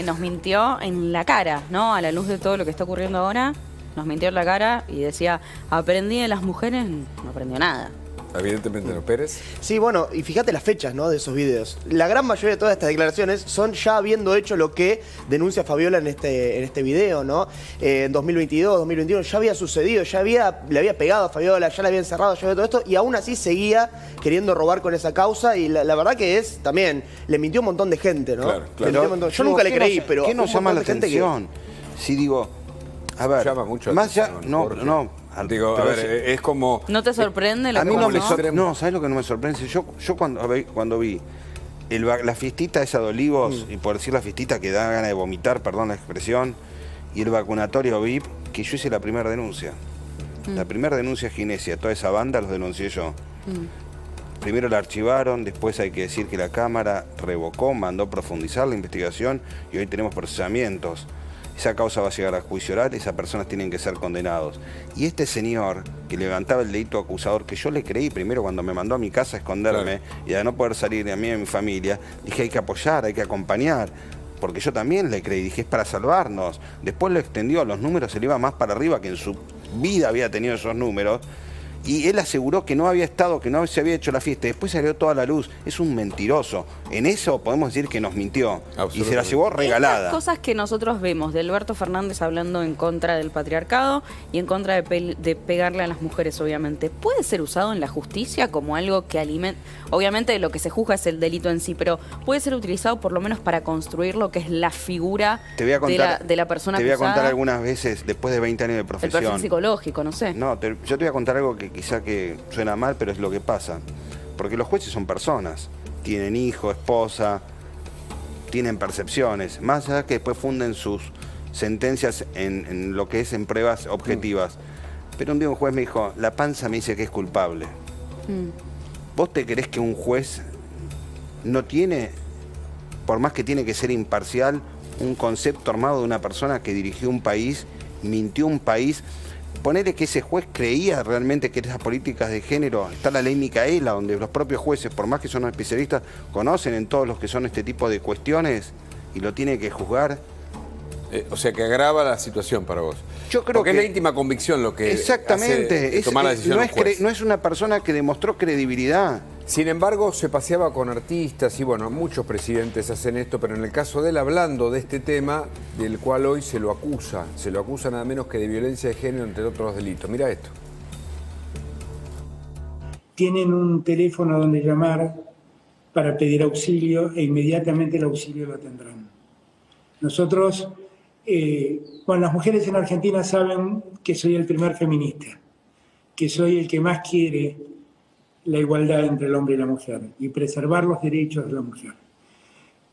Speaker 4: nos mintió en la cara, ¿no? A la luz de todo lo que está ocurriendo ahora, nos mintió en la cara y decía, aprendí de las mujeres, no aprendió nada.
Speaker 2: Evidentemente no, Pérez.
Speaker 1: Sí, bueno, y fíjate las fechas, ¿no?, de esos videos. La gran mayoría de todas estas declaraciones son ya habiendo hecho lo que denuncia Fabiola en este video, ¿no? En 2022, 2021 ya había sucedido, le había pegado a Fabiola, ya la había encerrado, ya había todo esto, y aún así seguía queriendo robar con esa causa, y la verdad que también, le mintió un montón de gente, ¿no?
Speaker 2: Claro, claro.
Speaker 1: Le mintió un montón. Yo nunca le creí, pero...
Speaker 5: ¿Qué nos llama la atención? Si digo, a ver,
Speaker 2: llama mucho
Speaker 5: más
Speaker 2: la
Speaker 5: ya,
Speaker 2: atención,
Speaker 5: no.
Speaker 2: Digo, a ver, es como...
Speaker 4: ¿No te sorprende lo
Speaker 5: a
Speaker 4: que
Speaker 5: mí no me
Speaker 4: pasó?
Speaker 5: no, ¿sabes lo que no me sorprende? Yo cuando vi la fiestita esa de Olivos, y por decir la fiestita que da ganas de vomitar, perdón la expresión, y el vacunatorio VIP, que yo hice la primera denuncia. La primera denuncia a Ginesia, toda esa banda los denuncié yo. Primero la archivaron, después hay que decir que la Cámara revocó, mandó profundizar la investigación y hoy tenemos procesamientos. Esa causa va a llegar a juicio oral, esas personas tienen que ser condenados. Y este señor que levantaba el delito acusador, que yo le creí primero cuando me mandó a mi casa a esconderme, y a no poder salir de a mí y a mi familia, dije hay que apoyar, hay que acompañar, porque yo también le creí, dije es para salvarnos. Después lo extendió, los números se le iba más para arriba, que en su vida había tenido esos números. Y él aseguró que no había estado, que no se había hecho la fiesta. Después salió toda la luz. Es un mentiroso. En eso podemos decir que nos mintió. Y se la llevó regalada.
Speaker 4: Estas cosas que nosotros vemos de Alberto Fernández hablando en contra del patriarcado y en contra de pegarle a las mujeres, obviamente, ¿puede ser usado en la justicia como algo que alimenta? Obviamente lo que se juzga es el delito en sí, pero ¿puede ser utilizado por lo menos para construir lo que es la figura de la persona acusada?
Speaker 5: Te voy a contar algunas veces, después de 20 años de profesión.
Speaker 4: El perfil psicológico, no sé.
Speaker 5: No, yo te voy a contar algo que quizá que suena mal, pero es lo que pasa. Porque los jueces son personas. Tienen hijo, esposa, tienen percepciones. Más allá que después funden sus sentencias en lo que es en pruebas objetivas. Pero un día un juez me dijo, la panza me dice que es culpable. ¿Vos te creés que un juez no tiene, por más que tiene que ser imparcial, un concepto armado de una persona que dirigió un país, mintió un país? Ponele que ese juez creía realmente que esas políticas de género, está la ley Micaela, donde los propios jueces, por más que son especialistas, conocen en todos los que son este tipo de cuestiones y lo tiene que juzgar.
Speaker 2: O sea, que agrava la situación para vos.
Speaker 5: Yo creo
Speaker 2: porque es la íntima convicción lo que
Speaker 5: exactamente,
Speaker 2: hace tomar la decisión
Speaker 5: no es una persona que demostró credibilidad.
Speaker 2: Sin embargo, se paseaba con artistas y bueno, muchos presidentes hacen esto, pero en el caso de él, hablando de este tema, del cual hoy se lo acusa nada menos que de violencia de género, entre otros delitos. Mira esto.
Speaker 10: Tienen un teléfono donde llamar para pedir auxilio e inmediatamente el auxilio lo tendrán. Nosotros, las mujeres en Argentina saben que soy el primer feminista, que soy el que más quiere la igualdad entre el hombre y la mujer y preservar los derechos de la mujer.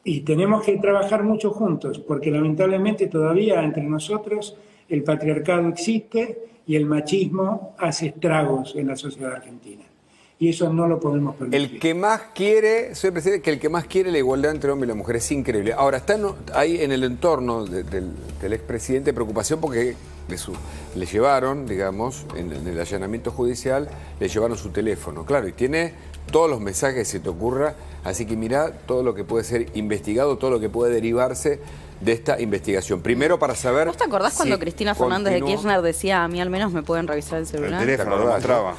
Speaker 10: Y tenemos que trabajar mucho juntos, porque lamentablemente todavía entre nosotros el patriarcado existe y el machismo hace estragos en la sociedad argentina. Y eso no lo podemos permitir.
Speaker 2: El que más quiere, soy presidente, que el que más quiere la igualdad entre el hombre y la mujer es increíble. Ahora, está ahí en el entorno del expresidente preocupación porque le llevaron, digamos, en el allanamiento judicial, le llevaron su teléfono. Claro, y tiene todos los mensajes que se te ocurra, así que mirá todo lo que puede ser investigado, todo lo que puede derivarse de esta investigación. Primero para saber...
Speaker 4: ¿Vos te acordás cuando Cristina Fernández de Kirchner decía, a mí al menos me pueden revisar el celular?
Speaker 5: El teléfono lo mostraba.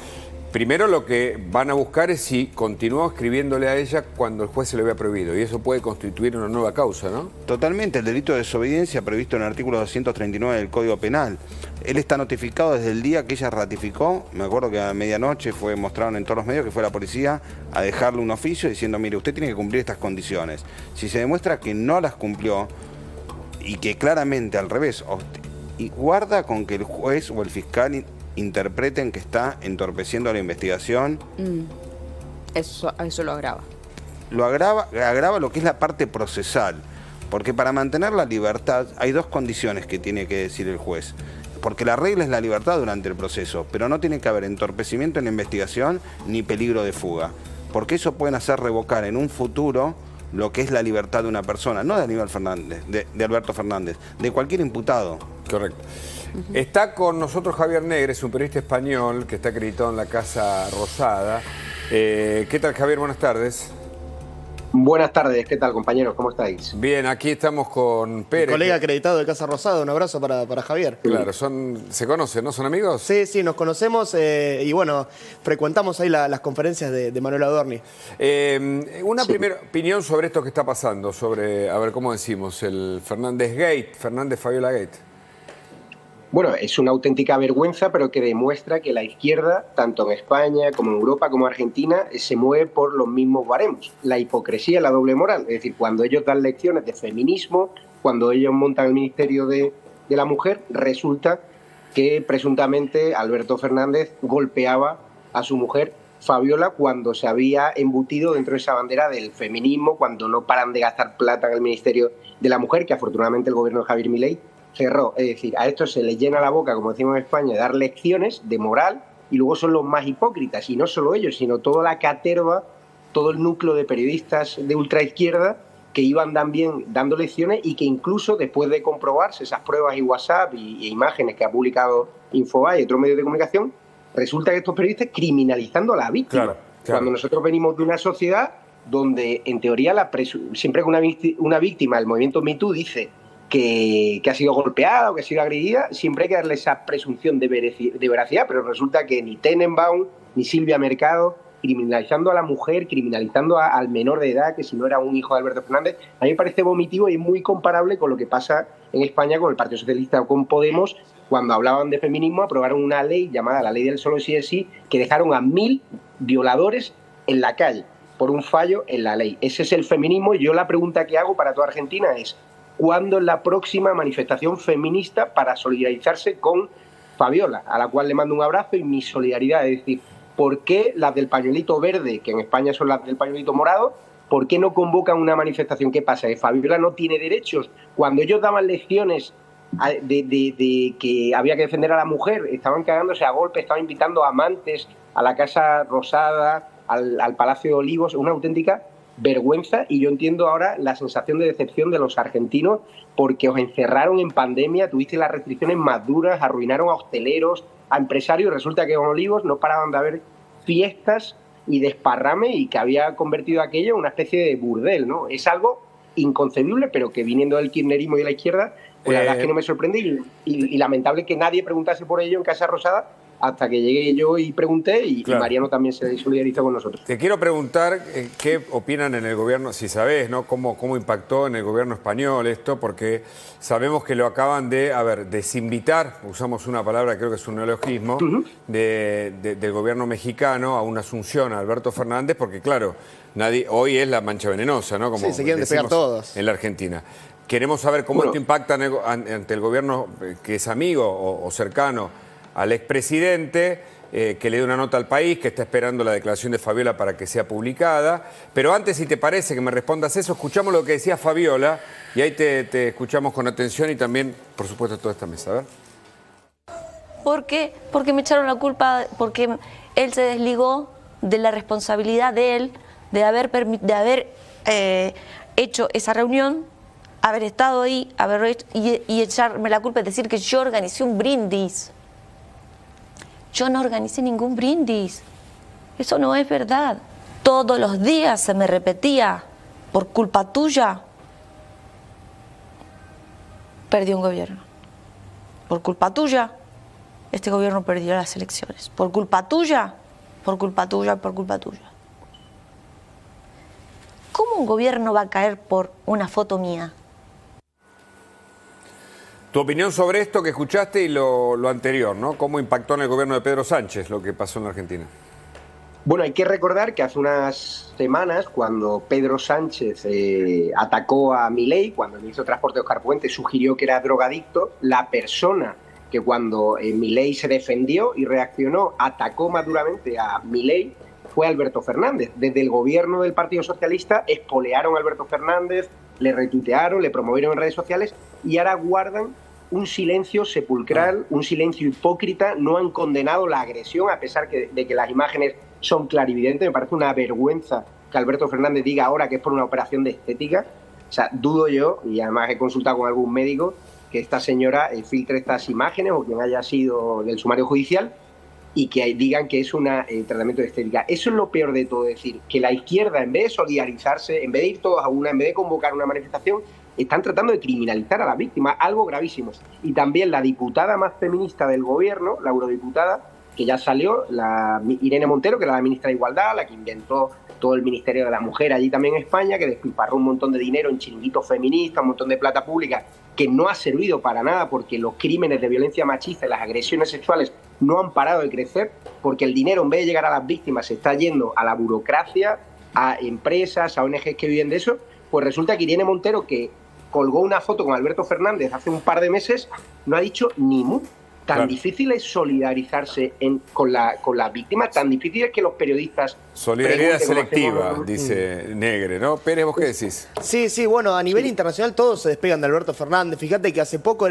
Speaker 2: primero lo que van a buscar es si continuó escribiéndole a ella cuando el juez se lo había prohibido. Y eso puede constituir una nueva causa, ¿no?
Speaker 5: Totalmente, el delito de desobediencia previsto en el artículo 239 del Código Penal. Él está notificado desde el día que ella ratificó. Me acuerdo que a medianoche fue mostrado en todos los medios que fue la policía a dejarle un oficio diciendo, mire, usted tiene que cumplir estas condiciones. Si se demuestra que no las cumplió y que claramente al revés, y guarda con que el juez o el fiscal interpreten que está entorpeciendo la investigación.
Speaker 4: Eso lo agrava.
Speaker 5: Lo agrava lo que es la parte procesal, porque para mantener la libertad hay dos condiciones que tiene que decir el juez, porque la regla es la libertad durante el proceso, pero no tiene que haber entorpecimiento en la investigación ni peligro de fuga, porque eso pueden hacer revocar en un futuro lo que es la libertad de una persona, no de Aníbal Fernández, de Alberto Fernández, de cualquier imputado.
Speaker 2: Correcto. Está con nosotros Javier Negres, un periodista español que está acreditado en la Casa Rosada. ¿Qué tal, Javier? Buenas tardes.
Speaker 3: Buenas tardes, ¿qué tal, compañeros? ¿Cómo estáis?
Speaker 2: Bien, aquí estamos con Pérez.
Speaker 1: Mi colega acreditado de Casa Rosada, un abrazo para Javier.
Speaker 2: Claro, se conocen, ¿no? ¿Son amigos?
Speaker 1: Sí, nos conocemos y bueno, frecuentamos ahí las conferencias de Manuel Adorni.
Speaker 2: Una primera opinión sobre esto que está pasando, sobre, a ver, ¿cómo decimos? El Fernández Gate, Fernández Fabiola Gate.
Speaker 3: Bueno, es una auténtica vergüenza, pero que demuestra que la izquierda, tanto en España como en Europa como en Argentina, se mueve por los mismos baremos. La hipocresía, la doble moral. Es decir, cuando ellos dan lecciones de feminismo, cuando ellos montan el Ministerio de la Mujer, resulta que presuntamente Alberto Fernández golpeaba a su mujer Fabiola cuando se había embutido dentro de esa bandera del feminismo, cuando no paran de gastar plata en el Ministerio de la Mujer, que afortunadamente el gobierno de Javier Milei cerró. Es decir, a esto se les llena la boca, como decimos en España, de dar lecciones de moral, y luego son los más hipócritas, y no solo ellos, sino toda la caterva, todo el núcleo de periodistas de ultraizquierda que iban también dando lecciones y que incluso después de comprobarse esas pruebas y WhatsApp y imágenes que ha publicado Infobae y otros medios de comunicación, resulta que estos periodistas criminalizando a la víctima. Claro. Cuando nosotros venimos de una sociedad donde, en teoría, siempre que una víctima, el movimiento Me Too dice que ha sido golpeada o que ha sido agredida, siempre hay que darle esa presunción de veracidad, pero resulta que ni Tenenbaum ni Silvia Mercado, criminalizando a la mujer, criminalizando al menor de edad, que si no era un hijo de Alberto Fernández, a mí me parece vomitivo y muy comparable con lo que pasa en España con el Partido Socialista o con Podemos. Cuando hablaban de feminismo, aprobaron una ley llamada la Ley del Solo Sí es Sí, que dejaron a 1000 violadores en la calle por un fallo en la ley. Ese es el feminismo, y yo la pregunta que hago para toda Argentina es: ¿cuándo es la próxima manifestación feminista para solidarizarse con Fabiola, a la cual le mando un abrazo y mi solidaridad? Es decir, ¿por qué las del pañuelito verde, que en España son las del pañuelito morado, por qué no convocan una manifestación? ¿Qué pasa? ¿Que Fabiola no tiene derechos? Cuando ellos daban lecciones de que había que defender a la mujer, estaban cagándose a golpes, estaban invitando a amantes a la Casa Rosada, al Palacio de Olivos, una auténtica vergüenza. Y yo entiendo ahora la sensación de decepción de los argentinos, porque os encerraron en pandemia, tuviste las restricciones más duras, arruinaron a hosteleros, a empresarios, y resulta que en Olivos no paraban de haber fiestas y desparrame, y que había convertido aquello en una especie de burdel, ¿no? Es algo inconcebible, pero que viniendo del kirchnerismo y de la izquierda, pues la verdad es que no me sorprende, y lamentable que nadie preguntase por ello en Casa Rosada, hasta que llegué yo y pregunté, y Mariano también se solidarizó con nosotros.
Speaker 2: Te quiero preguntar qué opinan en el gobierno, si sabés, ¿no? ¿Cómo impactó en el gobierno español esto? Porque sabemos que lo acaban de, desinvitar, usamos una palabra, creo que es un neologismo, del gobierno mexicano a una asunción a Alberto Fernández, porque claro, hoy es la mancha venenosa, ¿no? Como
Speaker 1: sí, se quieren despegar todos.
Speaker 2: En la Argentina. Queremos saber cómo esto impacta ante el gobierno que es amigo o cercano al expresidente, que le dé una nota al país, que está esperando la declaración de Fabiola para que sea publicada. Pero antes, si te parece que me respondas eso, escuchamos lo que decía Fabiola, y ahí te escuchamos con atención, y también, por supuesto, toda esta mesa. A ver.
Speaker 6: ¿Por qué? Porque me echaron la culpa, porque él se desligó de la responsabilidad de él, de haber hecho esa reunión, haber estado ahí, y echarme la culpa, es decir, que yo organicé un brindis. Yo no organicé ningún brindis. Eso no es verdad. Todos los días se me repetía: por culpa tuya perdió un gobierno. Por culpa tuya este gobierno perdió las elecciones. Por culpa tuya por culpa tuya, por culpa tuya. ¿Cómo un gobierno va a caer por una foto mía?
Speaker 2: Tu opinión sobre esto que escuchaste y lo anterior, ¿no? ¿Cómo impactó en el gobierno de Pedro Sánchez lo que pasó en la Argentina?
Speaker 3: Bueno, hay que recordar que hace unas semanas, cuando Pedro Sánchez atacó a Milei, cuando el ministro de Transporte Óscar Puente sugirió que era drogadicto, la persona que cuando Milei se defendió y reaccionó, atacó más duramente a Milei, fue Alberto Fernández. Desde el gobierno del Partido Socialista espolearon a Alberto Fernández, le retuitearon, le promovieron en redes sociales y ahora guardan un silencio sepulcral, un silencio hipócrita, no han condenado la agresión a pesar de que las imágenes son clarividentes. Me parece una vergüenza que Alberto Fernández diga ahora que es por una operación de estética. O sea, dudo yo, y además he consultado con algún médico, que esta señora filtre estas imágenes o quien haya sido del sumario judicial y que digan que es un tratamiento de estética. Eso es lo peor de todo, es decir, que la izquierda, en vez de solidarizarse, en vez de ir todos a una, en vez de convocar una manifestación, están tratando de criminalizar a la víctima, algo gravísimo. Y también la diputada más feminista del gobierno, la eurodiputada, que ya salió, la Irene Montero, que era la ministra de Igualdad, la que inventó todo el Ministerio de la Mujer allí también en España, que despilfarró un montón de dinero en chiringuitos feministas, un montón de plata pública, que no ha servido para nada porque los crímenes de violencia machista y las agresiones sexuales no han parado de crecer, porque el dinero, en vez de llegar a las víctimas, se está yendo a la burocracia, a empresas, a ONGs que viven de eso. Pues resulta que Irene Montero, que colgó una foto con Alberto Fernández hace un par de meses, no ha dicho ni mu. Tan difícil es solidarizarse con la víctima, tan difícil es que los periodistas...
Speaker 2: Solidaridad selectiva, dice Negre, ¿no? Pérez, ¿vos qué decís?
Speaker 1: Sí, bueno, a nivel internacional todos se despegan de Alberto Fernández. Fíjate que hace poco,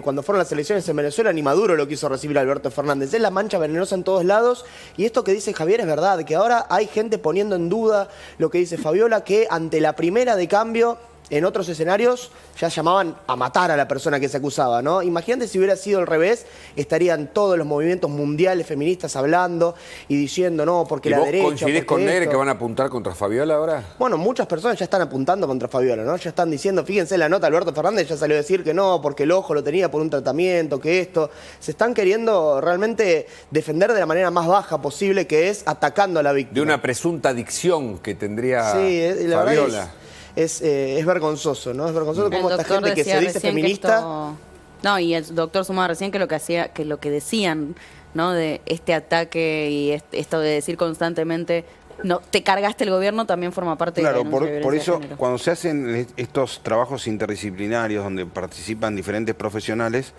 Speaker 1: cuando fueron las elecciones en Venezuela, ni Maduro lo quiso recibir a Alberto Fernández. Es la mancha venenosa en todos lados. Y esto que dice Javier es verdad, que ahora hay gente poniendo en duda lo que dice Fabiola, que ante la primera de cambio... En otros escenarios ya llamaban a matar a la persona que se acusaba, ¿no? Imagínate si hubiera sido al revés, estarían todos los movimientos mundiales feministas hablando y diciendo, no, porque la derecha...
Speaker 2: ¿Y vos coincidís con Negre que van a apuntar contra Fabiola ahora?
Speaker 1: Bueno, muchas personas ya están apuntando contra Fabiola, ¿no? Ya están diciendo, fíjense la nota, Alberto Fernández ya salió a decir que no, porque el ojo lo tenía por un tratamiento, que esto... Se están queriendo realmente defender de la manera más baja posible, que es atacando a la víctima.
Speaker 2: De una presunta adicción que tendría
Speaker 1: la
Speaker 2: Fabiola.
Speaker 1: Es vergonzoso, ¿no? Es vergonzoso cómo esta gente que se dice feminista...
Speaker 4: No, y el doctor sumaba recién que lo que decían, ¿no? De este ataque y esto de decir constantemente, no, te cargaste el gobierno, también forma parte de la denuncia de violencia
Speaker 5: por eso,
Speaker 4: de género.
Speaker 5: cuando se hacen estos trabajos interdisciplinarios donde participan diferentes profesionales,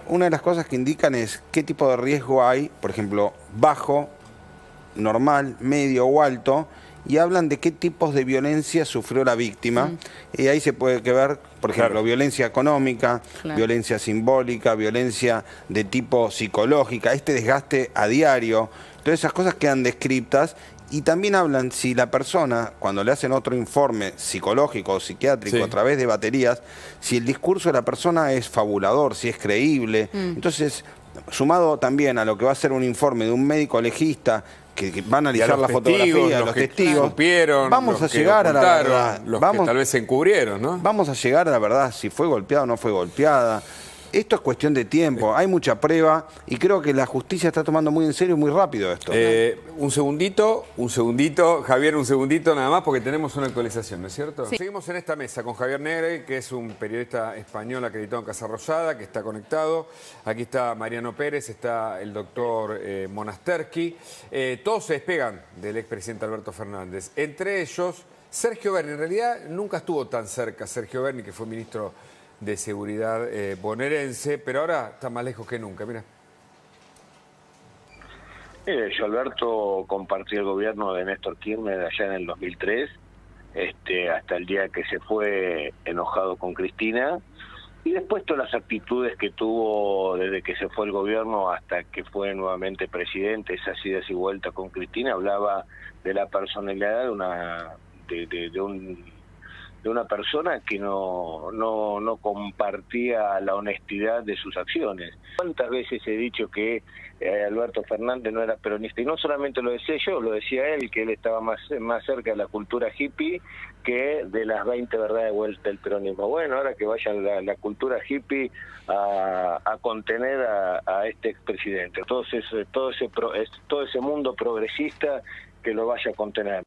Speaker 5: una de las cosas que indican es qué tipo de riesgo hay, por ejemplo, bajo, normal, medio o alto, y hablan de qué tipos de violencia sufrió la víctima. Y ahí se puede ver, por ejemplo, violencia económica, violencia simbólica, violencia de tipo psicológica, este desgaste a diario. Todas esas cosas quedan descritas y también hablan si la persona, cuando le hacen otro informe psicológico o psiquiátrico a través de baterías, si el discurso de la persona es fabulador, si es creíble. Entonces, sumado también a lo que va a ser un informe de un médico legista que va a analizar la fotografía, los testigos,
Speaker 2: supieron,
Speaker 5: vamos a llegar a la verdad.
Speaker 2: Los que tal vez se encubrieron, ¿no?
Speaker 5: Vamos a llegar a la verdad, si fue golpeada o no fue golpeada. Esto es cuestión de tiempo, hay mucha prueba y creo que la justicia está tomando muy en serio y muy rápido esto.
Speaker 2: Un segundito, Javier, un segundito nada más porque tenemos una actualización, ¿no es cierto? Sí. Seguimos en esta mesa con Javier Negre, que es un periodista español acreditado en Casa Rosada, que está conectado. Aquí está Mariano Pérez, está el doctor Monasterski. Todos se despegan del expresidente Alberto Fernández. Entre ellos, Sergio Berni. En realidad nunca estuvo tan cerca Sergio Berni, que fue ministro de Seguridad bonaerense, pero ahora está más lejos que nunca. Mira.
Speaker 12: Yo, Alberto, compartí el gobierno de Néstor Kirchner allá en el 2003, hasta el día que se fue enojado con Cristina, y después todas las actitudes que tuvo desde que se fue el gobierno hasta que fue nuevamente presidente, esas idas y vueltas con Cristina, hablaba de la personalidad de de una persona que no compartía la honestidad de sus acciones. ¿Cuántas veces he dicho que Alberto Fernández no era peronista? Y no solamente lo decía yo, lo decía él, que él estaba más cerca de la cultura hippie que de las 20 verdades vueltas del peronismo. Bueno, ahora que vaya la cultura hippie a contener a este expresidente. Todo ese mundo progresista que lo vaya a contener.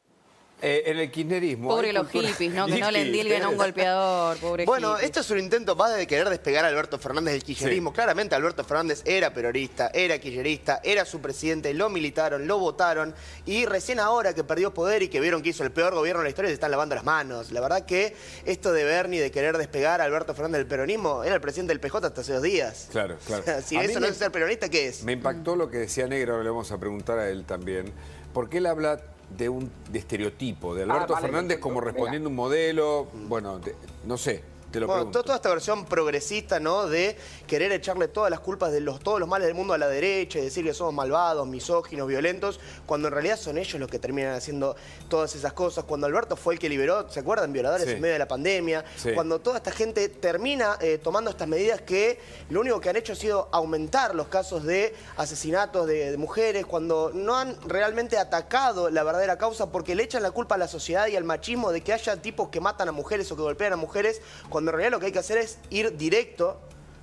Speaker 2: En el kirchnerismo...
Speaker 4: Pobre los hippies, ¿no? Que no le endilguen a un golpeador, pobre
Speaker 1: Bueno,
Speaker 4: hippie.
Speaker 1: esto es un intento más de querer despegar a Alberto Fernández del kirchnerismo.
Speaker 2: Sí.
Speaker 1: Claramente Alberto Fernández era peronista, era kirchnerista, era su presidente, lo militaron, lo votaron, y recién ahora que perdió poder y que vieron que hizo el peor gobierno de la historia, se están lavando las manos. La verdad que esto de Bernie, de querer despegar a Alberto Fernández del peronismo, era el presidente del PJ hasta hace 2 días.
Speaker 2: Claro, claro.
Speaker 1: O sea, si
Speaker 2: A
Speaker 1: eso
Speaker 2: mí
Speaker 1: no es ser peronista, ¿qué es?
Speaker 2: Me impactó lo que decía Negro, ahora le vamos a preguntar a él también, porque él habla de estereotipo, de Alberto Fernández como respondiendo un modelo, bueno, no sé, te lo pregunto.
Speaker 1: Toda esta versión progresista, ¿no? De querer echarle todas las culpas de todos los males del mundo a la derecha y decir que somos malvados, misóginos, violentos, cuando en realidad son ellos los que terminan haciendo todas esas cosas. Cuando Alberto fue el que liberó, ¿se acuerdan? Violadores en medio de la pandemia.
Speaker 2: Sí.
Speaker 1: Cuando toda esta gente termina tomando estas medidas que lo único que han hecho ha sido aumentar los casos de asesinatos de mujeres, cuando no han realmente atacado la verdadera causa, porque le echan la culpa a la sociedad y al machismo de que haya tipos que matan a mujeres o que golpean a mujeres, cuando en realidad lo que hay que hacer es ir directo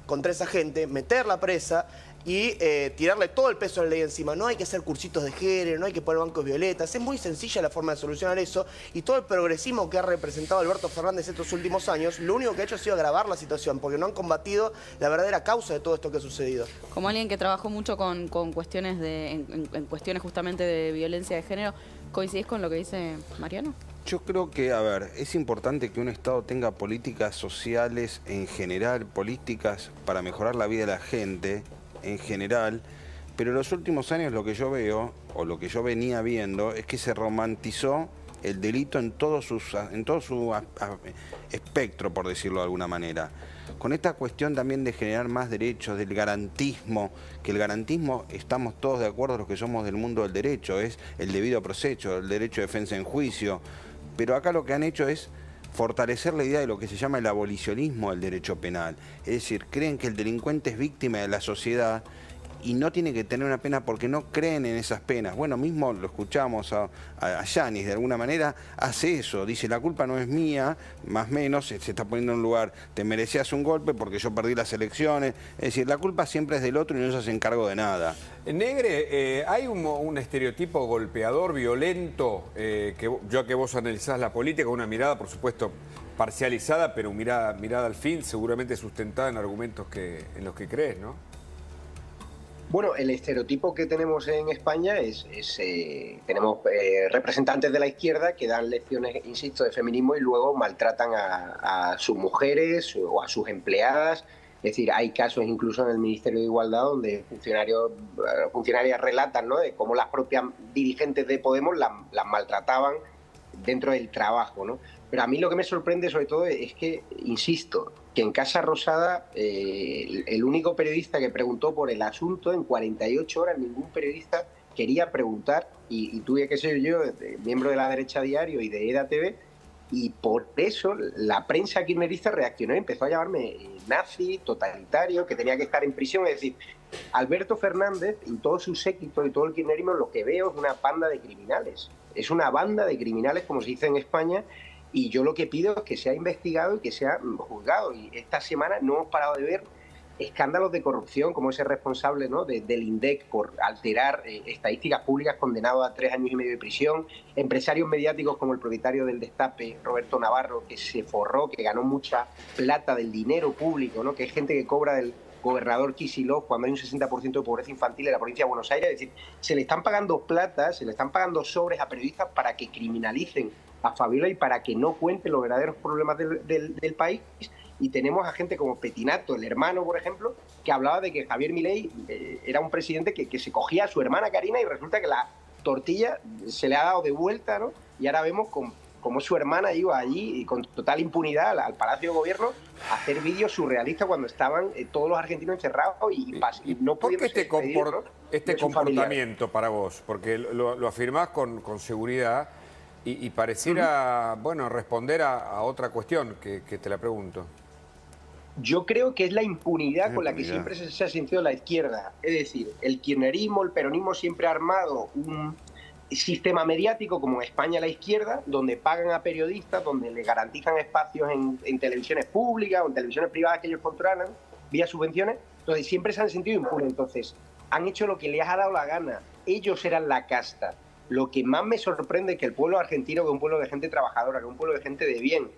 Speaker 1: contra esa gente, meterla presa y tirarle todo el peso de la ley encima. No hay que hacer cursitos de género, no hay que poner bancos violetas. Es muy sencilla la forma de solucionar eso, y todo el progresismo que ha representado Alberto Fernández estos últimos años, lo único que ha hecho ha sido agravar la situación, porque no han combatido la verdadera causa de todo esto que ha sucedido.
Speaker 4: Como alguien que trabajó mucho con cuestiones en cuestiones justamente de violencia de género, ¿coincidís con lo que dice Mariano?
Speaker 5: Yo creo que, a ver, es importante que un Estado tenga políticas sociales en general, políticas para mejorar la vida de la gente en general, pero en los últimos años lo que yo veo, o lo que yo venía viendo, es que se romantizó el delito en todo su espectro, por decirlo de alguna manera. Con esta cuestión también de generar más derechos, del garantismo, que el garantismo, estamos todos de acuerdo los que somos del mundo del derecho, es el debido proceso, el derecho de defensa en juicio, pero acá lo que han hecho es fortalecer la idea de lo que se llama el abolicionismo del derecho penal. Es decir, creen que el delincuente es víctima de la sociedad y no tiene que tener una pena porque no creen en esas penas. Bueno, mismo lo escuchamos a Yanis, de alguna manera hace eso, dice la culpa no es mía, más o menos, se está poniendo en un lugar, te merecías un golpe porque yo perdí las elecciones, es decir, la culpa siempre es del otro y no se hace encargo de nada.
Speaker 2: Negre, ¿hay un estereotipo golpeador, violento, ya que vos analizás la política con una mirada, por supuesto, parcializada, pero mirada al fin, seguramente sustentada en argumentos en los que crees, ¿no?
Speaker 3: Bueno, el estereotipo que tenemos en España tenemos representantes de la izquierda que dan lecciones, insisto, de feminismo y luego maltratan a sus mujeres o a sus empleadas. Es decir, hay casos incluso en el Ministerio de Igualdad donde funcionarias relatan, ¿no?, de cómo las propias dirigentes de Podemos las maltrataban dentro del trabajo, ¿no? Pero a mí lo que me sorprende sobre todo es que, insisto, que en Casa Rosada el único periodista que preguntó por el asunto en 48 horas, ningún periodista quería preguntar, y tuve que ser yo, miembro de La Derecha Diario y de EDA TV, y por eso la prensa kirchnerista reaccionó y empezó a llamarme nazi, totalitario, que tenía que estar en prisión. Es decir, Alberto Fernández y todo su séquito y todo el kirchnerismo, lo que veo es una banda de criminales. Es una banda de criminales, como se dice en España, y yo lo que pido es que sea investigado y que sea juzgado. Y esta semana no hemos parado de ver escándalos de corrupción, como ese responsable, ¿no?, del INDEC por alterar estadísticas públicas, condenado a 3 años y medio de prisión, empresarios mediáticos como el propietario del Destape, Roberto Navarro, que se forró, que ganó mucha plata del dinero público, ¿no?, que es gente que cobra del gobernador Kicillof cuando hay un 60% de pobreza infantil en la provincia de Buenos Aires. Es decir, se le están pagando plata, se le están pagando sobres a periodistas para que criminalicen a Fabiola y para que no cuenten los verdaderos problemas del país. Y tenemos a gente como Petinato, el hermano, por ejemplo, que hablaba de que Javier Milei era un presidente que se cogía a su hermana Karina y resulta que la tortilla se le ha dado de vuelta, ¿no? Y ahora vemos cómo su hermana iba allí y con total impunidad al Palacio de Gobierno a hacer vídeos surrealistas cuando estaban todos los argentinos encerrados y no
Speaker 2: ¿Por qué
Speaker 3: este
Speaker 2: comportamiento para vos? Porque lo afirmás con seguridad. Y pareciera, bueno, responder a otra cuestión que te la pregunto.
Speaker 3: Yo creo que es la impunidad con la que siempre se ha sentido la izquierda. Es decir, el kirchnerismo, el peronismo siempre ha armado un sistema mediático, como en España la izquierda, donde pagan a periodistas, donde le garantizan espacios en televisiones públicas o en televisiones privadas que ellos controlan, vía subvenciones, donde siempre se han sentido impunes. Entonces, han hecho lo que les ha dado la gana. Ellos eran la casta. Lo que más me sorprende es que el pueblo argentino, que es un pueblo de gente trabajadora, que es un pueblo de gente de bien,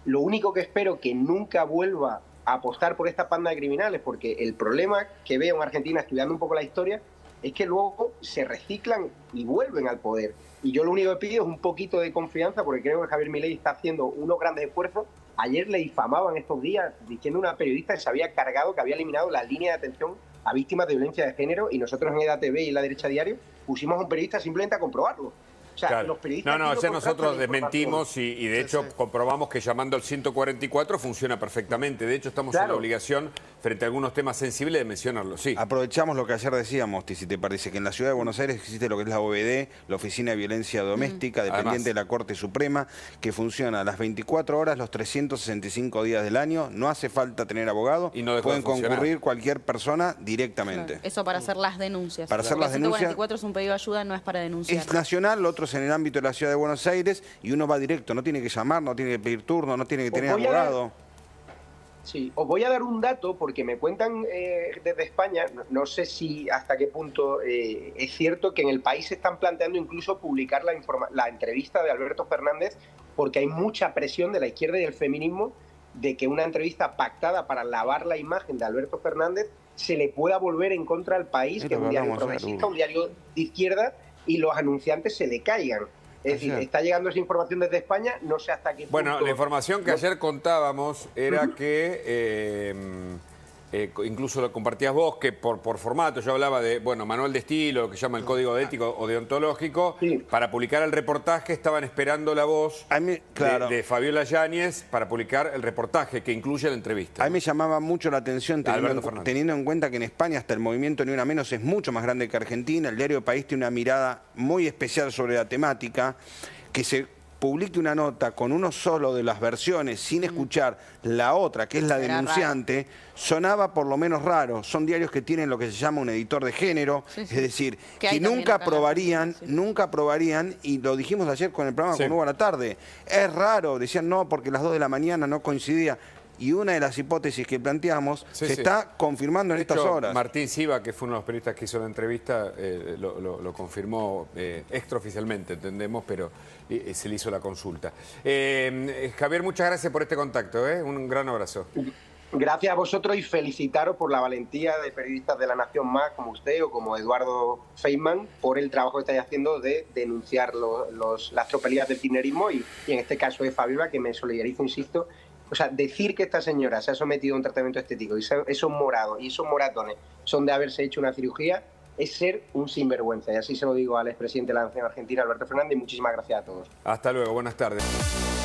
Speaker 3: lo único que espero que nunca vuelva a apostar por esta panda de criminales, porque el problema que veo en Argentina, estudiando un poco la historia, es que luego se reciclan y vuelven al poder. Y yo lo único que pido es un poquito de confianza, porque creo que Javier Milei está haciendo unos grandes esfuerzos. Ayer le difamaban estos días diciendo a una periodista que se había cargado, que había eliminado la línea de atención a víctimas de violencia de género, y nosotros en EDATV y La Derecha Diario pusimos a un periodista simplemente a comprobarlo. O sea,
Speaker 2: claro.
Speaker 3: Los periodistas
Speaker 2: Ayer nosotros desmentimos y de hecho comprobamos que llamando al 144 funciona perfectamente. De hecho, estamos en la obligación, frente a algunos temas sensibles, de mencionarlo. Sí.
Speaker 5: Aprovechamos lo que ayer decíamos, si te parece, que en la ciudad de Buenos Aires existe lo que es la OVD, la Oficina de Violencia Doméstica, dependiente de la Corte Suprema, que funciona a las 24 horas, los 365 días del año. No hace falta tener abogado,
Speaker 2: y no
Speaker 5: pueden concurrir cualquier persona directamente.
Speaker 4: Claro. Eso para hacer las denuncias.
Speaker 5: Para hacer las denuncias.
Speaker 4: 144 es un pedido de ayuda, no es para denunciar.
Speaker 5: Es nacional, lo otro en el ámbito de la ciudad de Buenos Aires, y uno va directo, no tiene que llamar, no tiene que pedir turno, no tiene que tener abogado.
Speaker 3: Sí, os voy a dar un dato porque me cuentan desde España, no sé si hasta qué punto es cierto, que en el país se están planteando incluso publicar la entrevista de Alberto Fernández, porque hay mucha presión de la izquierda y del feminismo de que una entrevista pactada para lavar la imagen de Alberto Fernández se le pueda volver en contra al país, que es un diario progresista, un diario de izquierda, y los anunciantes se le caigan. Es decir, está llegando esa información desde España, no sé hasta qué punto...
Speaker 2: Bueno, la información que ayer contábamos era que, incluso lo compartías vos, que por formato, yo hablaba de, manual de estilo, lo que llama el código ético o deontológico, para publicar el reportaje estaban esperando la voz de Fabiola Yáñez para publicar el reportaje que incluye la entrevista.
Speaker 5: A mí me llamaba mucho la atención, teniendo en cuenta que en España hasta el movimiento Ni Una Menos es mucho más grande que Argentina. El diario País tiene una mirada muy especial sobre la temática, que se publique una nota con uno solo de las versiones sin escuchar la otra, que es la denunciante, sonaba por lo menos raro. Son diarios que tienen lo que se llama un editor de género, es decir, que nunca aprobarían, y lo dijimos ayer con el programa con Hugo a la tarde. Es raro, decían no, porque las 2 de la mañana no coincidía. Y una de las hipótesis que planteamos se está confirmando en estas horas.
Speaker 2: Martín Siva, que fue uno de los periodistas que hizo la entrevista, lo confirmó extraoficialmente, entendemos, pero se le hizo la consulta. Javier, muchas gracias por este contacto, un gran abrazo.
Speaker 3: Gracias a vosotros y felicitaros por la valentía de periodistas de La Nación Más, como usted o como Eduardo Feynman, por el trabajo que estáis haciendo de denunciar las tropelías del kirchnerismo y en este caso de Fabiola, que me solidarizo, insisto. O sea, decir que esta señora se ha sometido a un tratamiento estético y esos morados y esos moratones son de haberse hecho una cirugía, es ser un sinvergüenza. Y así se lo digo al expresidente de la Nación Argentina, Alberto Fernández, y muchísimas gracias a todos.
Speaker 2: Hasta luego, buenas tardes.